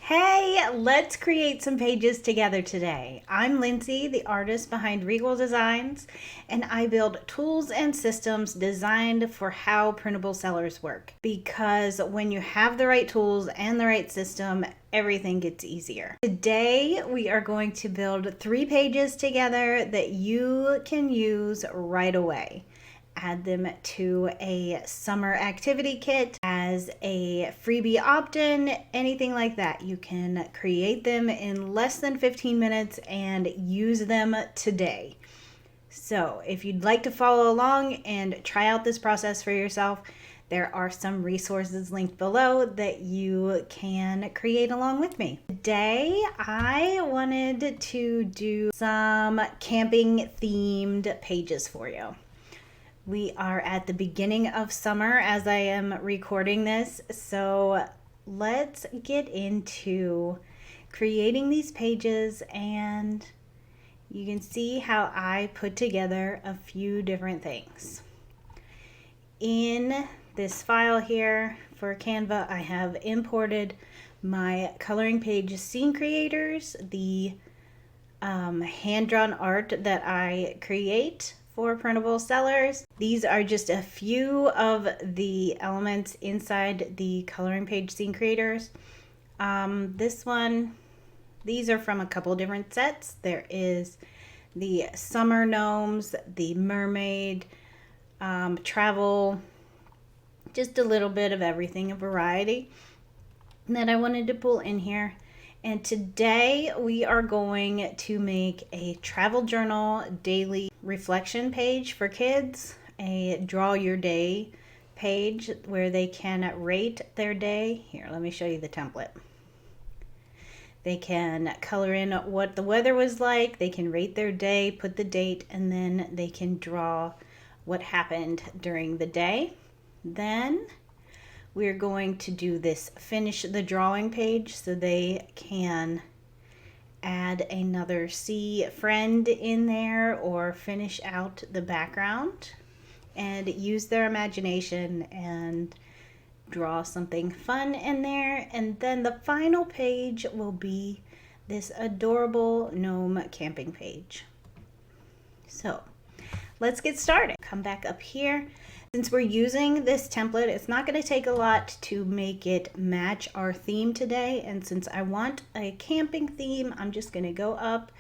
Hey, let's create some pages together today. I'm Lindsay, the artist behind Regel Designs, and I build tools and systems designed for how printable sellers work. Because when you have the right tools and the right system, everything gets easier. Today, we are going to build 3 pages together that you can use right away. Add them to a summer activity kit as a freebie opt-in, anything like that. You can create them in less than 15 minutes and use them today. So if you'd like to follow along and try out this process for yourself, there are some resources linked below that you can create along with me. Today, I wanted to do some camping themed pages for you. We are at the beginning of summer as I am recording this, so let's get into creating these pages, and you can see how I put together a few different things. In this file here for Canva, I have imported my coloring page scene creators, the hand-drawn art that I create for printable sellers. These are just a few of the elements inside the coloring page scene creators. These are from a couple different sets. There is the summer gnomes, the mermaid, travel, just a little bit of everything, a variety that I wanted to pull in here. And today we are going to make a travel journal daily reflection page for kids, a draw your day page where they can rate their day. Here, let me show you the template. They can color in what the weather was like, they can rate their day, put the date, and then they can draw what happened during the day. Then we're going to do this finish the drawing page so they can add another see friend in there or finish out the background and use their imagination and draw something fun in there. And then the final page will be this adorable gnome camping page. So let's get started. Come back up here. Since we're using this template, it's not going to take a lot to make it match our theme today. And since I want a camping theme, I'm just going to go up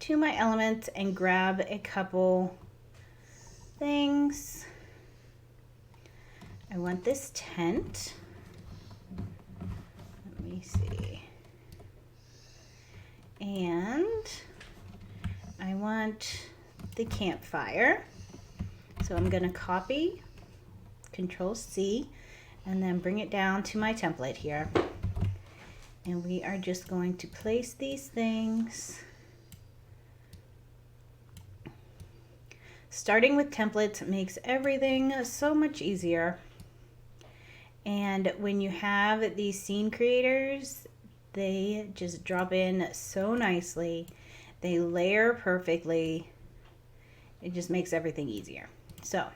to my elements and grab a couple things. I want this tent. Let me see. And I want the campfire. So I'm going to copy, Control C, and then bring it down to my template here. And we are just going to place these things. Starting with templates makes everything so much easier. And when you have these scene creators, they just drop in so nicely. They layer perfectly. It just makes everything easier. So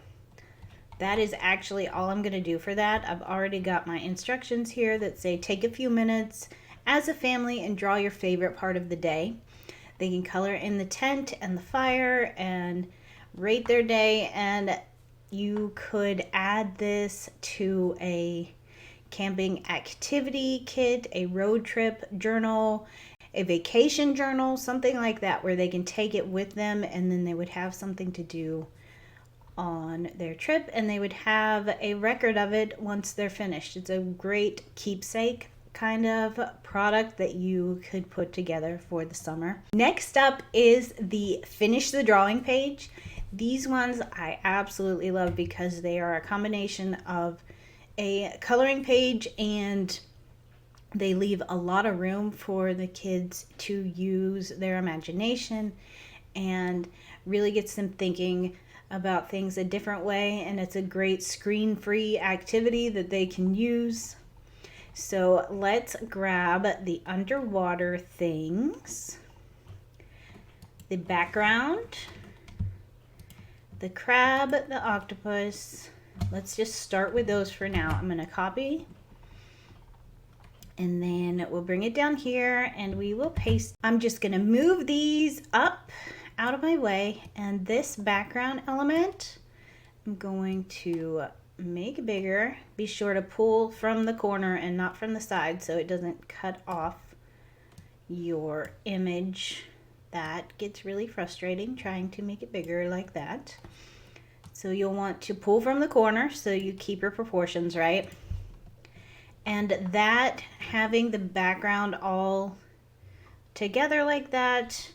that is actually all I'm going to do for that. I've already got my instructions here that say take a few minutes as a family and draw your favorite part of the day. They can color in the tent and the fire and rate their day, and you could add this to a camping activity kit, a road trip journal, a vacation journal, something like that, where they can take it with them and then they would have something to do on their trip and they would have a record of it once they're finished. It's a great keepsake kind of product that you could put together for the summer. Next up is the finish the drawing page. These ones I absolutely love because they are a combination of a coloring page and they leave a lot of room for the kids to use their imagination and really gets them thinking about things a different way, and it's a great screen-free activity that they can use. So let's grab the underwater things, the background, the crab, the octopus. Let's just start with those for now. I'm going to copy And then we'll bring it down here and we will paste. I'm just gonna move these up out of my way, and this background element, I'm going to make bigger. Be sure to pull from the corner and not from the side so it doesn't cut off your image. That gets really frustrating trying to make it bigger like that. So you'll want to pull from the corner so you keep your proportions right. And that, having the background all together like that,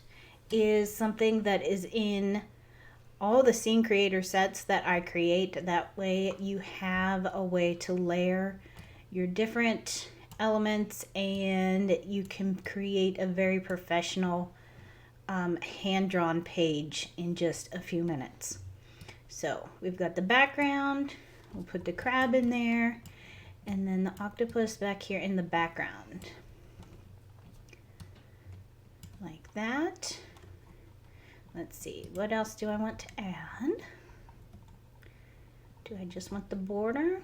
is something that is in all the scene creator sets that I create. That way you have a way to layer your different elements and you can create a very professional hand-drawn page in just a few minutes. So we've got the background, we'll put the crab in there, and then the octopus back here in the background. Like that. Let's see, what else do I want to add? Do I just want the border?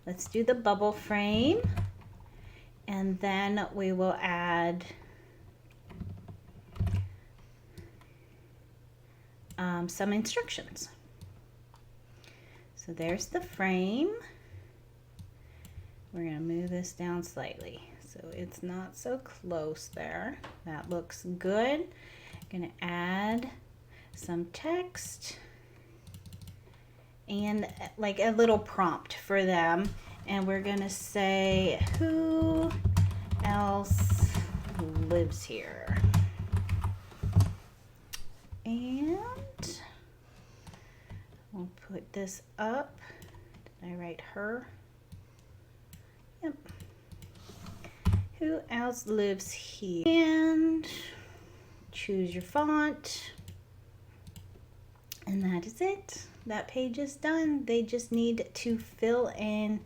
Let's do the bubble frame. And then we will add some instructions. So there's the frame. We're gonna move this down slightly so it's not so close there. That looks good. Gonna add some text and like a little prompt for them, and we're gonna say, who else lives here? And we'll put this up. Did I write her? Yep. Who else lives here? And choose your font. And that is it. That page is done. They just need to fill in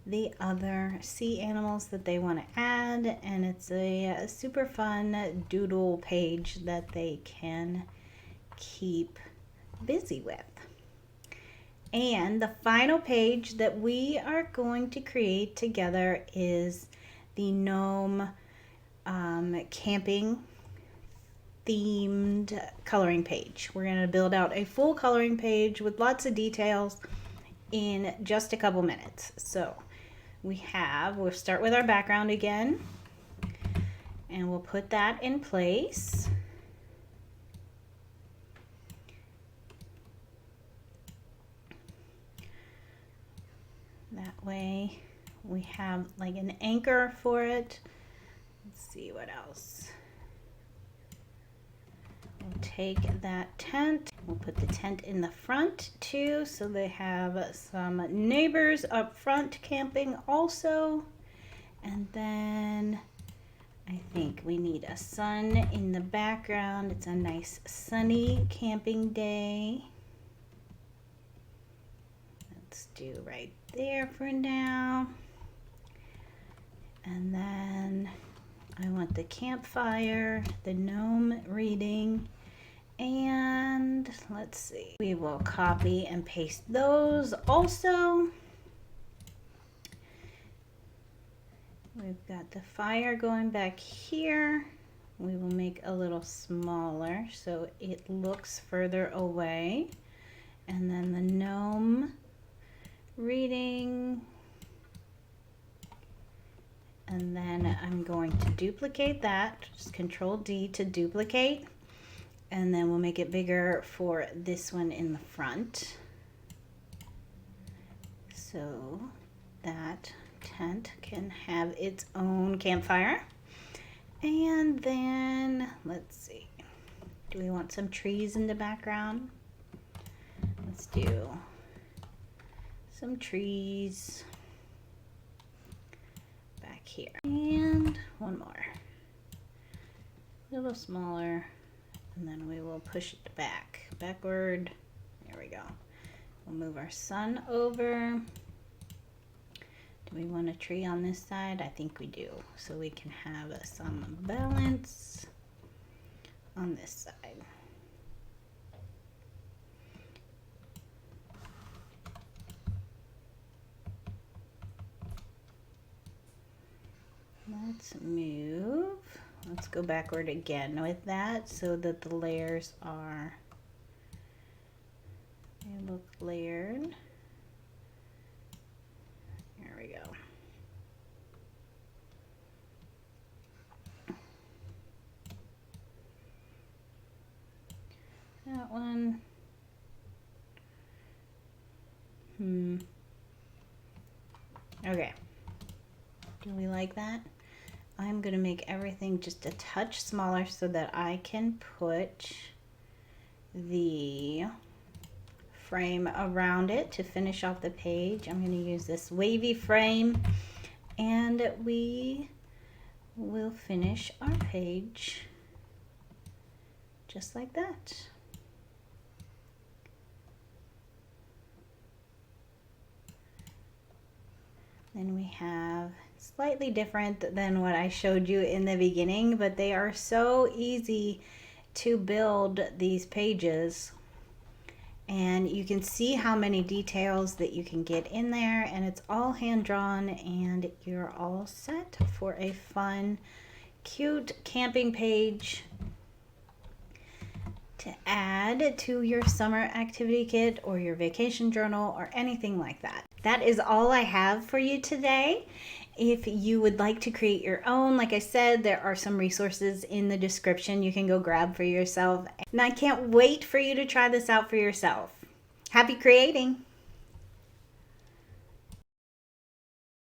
the other sea animals that they want to add, and it's a super fun doodle page that they can keep busy with. And the final page that we are going to create together is the gnome camping themed coloring page. We're going to build out a full coloring page with lots of details in just a couple minutes. So we'll start with our background again, and we'll put that in place. That way we have like an anchor for it. Let's see what else. We'll take that tent. We'll put the tent in the front too, so they have some neighbors up front camping also. And then I think we need a sun in the background. It's a nice sunny camping day. Let's do right there for now. And then I want the campfire, the gnome reading, and let's see. We will copy and paste those also. We've got the fire going back here. We will make a little smaller so it looks further away. And then the gnome reading. And then I'm going to duplicate that, just Control D to duplicate. And then we'll make it bigger for this one in the front. So that tent can have its own campfire. And then, let's see, do we want some trees in the background? Let's do some trees back here. And one more, a little smaller. And then we will push it backward. There we go. We'll move our sun over. Do we want a tree on this side? I think we do. So we can have some balance on this side. Let's go backward again with that so that the layers they look layered. There we go. That one. Okay. Do we like that? I'm going to make everything just a touch smaller so that I can put the frame around it to finish off the page. I'm going to use this wavy frame, and we will finish our page just like that. Then we have slightly different than what I showed you in the beginning, but they are so easy to build these pages, and you can see how many details that you can get in there, and it's all hand drawn, and you're all set for a fun, cute camping page to add to your summer activity kit or your vacation journal or anything like that. That is all I have for you today. If you would like to create your own, like I said, there are some resources in the description you can go grab for yourself. And I can't wait for you to try this out for yourself. Happy creating!